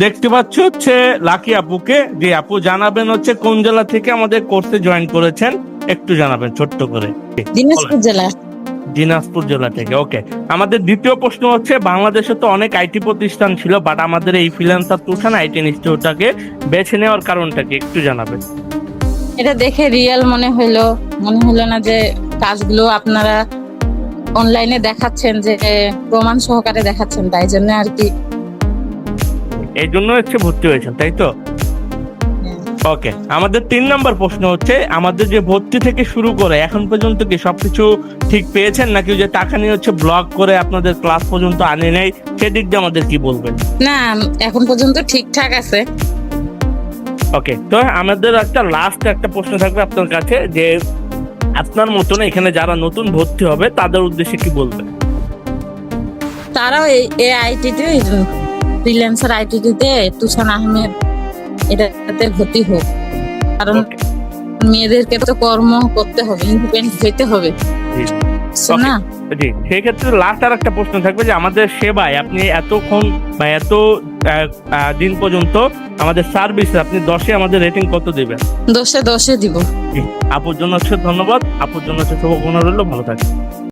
দেখতে পাচ্ছ হচ্ছে লাকি আপুকে, যে আপু জানাবেন হচ্ছে কোন জেলা থেকে আমাদের কোর্সে জয়েন করেছেন, একটু জানাবেন ছোট্ট করে। বলেন। দিনাজপুর জেলা। দিনাজপুর জেলা থেকে, ওকে। আমাদের দ্বিতীয় প্রশ্ন হচ্ছে, বাংলাদেশে তো অনেক আইটি প্রতিষ্ঠান ছিল, বাট আমাদের এই ফ্রিল্যান্সার তুষার আইটি ইনস্টিটিউটটাকে বেছে নেওয়ার কারণটা কি একটু জানাবেন। এটা দেখে রিয়েল মনে হলো না যে কাজগুলো আপনারা অনলাইনে দেখাচ্ছেন, যে প্রমাণ সহকারে দেখাচ্ছেন, তাই জন্য আর কি। এই জন্য হচ্ছে ভর্তি হয়েছেন, তাই তো? ওকে, আমাদের 3 নম্বর প্রশ্ন হচ্ছে, আমাদের যে ভর্তি থেকে শুরু করে এখন পর্যন্ত কি সবকিছু ঠিক পেয়েছেন, নাকি ওই যে টাকা নিয়ে হচ্ছে ব্লক করে আপনাদের ক্লাস পর্যন্ত আনে নেই, সেদিক দিয়ে আমাদের কি বলবেন? না, এখন পর্যন্ত ঠিকঠাক আছে। ওকে, তো আমাদের লাস্ট একটা প্রশ্ন থাকবে আপনার কাছে, যে আপনার মতন এখানে যারা নতুন ভর্তি হবে তাদের উদ্দেশ্যে কি বলবেন? তারাও এই আইটিতে, ফ্রিল্যান্সার আইটিতে তুষার আহমেদ এটাতে ভর্তি হোক, কারণ Okay. মেয়েদেরকে তো কর্ম করতে হবে, ইন্ডিপেন্ডেন্ট হইতে হবে। জি। So না, জি, সেক্ষেত্রে লাস্ট আর একটা প্রশ্ন থাকবে, যে আমাদের সেবায় আপনি এতক্ষণ বা এত দিন পর্যন্ত আমাদের সার্ভিসে আপনি 10-এ আমাদের রেটিং কত দিবেন? 10-এ 10 দিব। জি, আপুর জন্য হচ্ছে ধন্যবাদ, আপুর জন্য হচ্ছে শুভকামনা রইল, ভালো থাকবেন।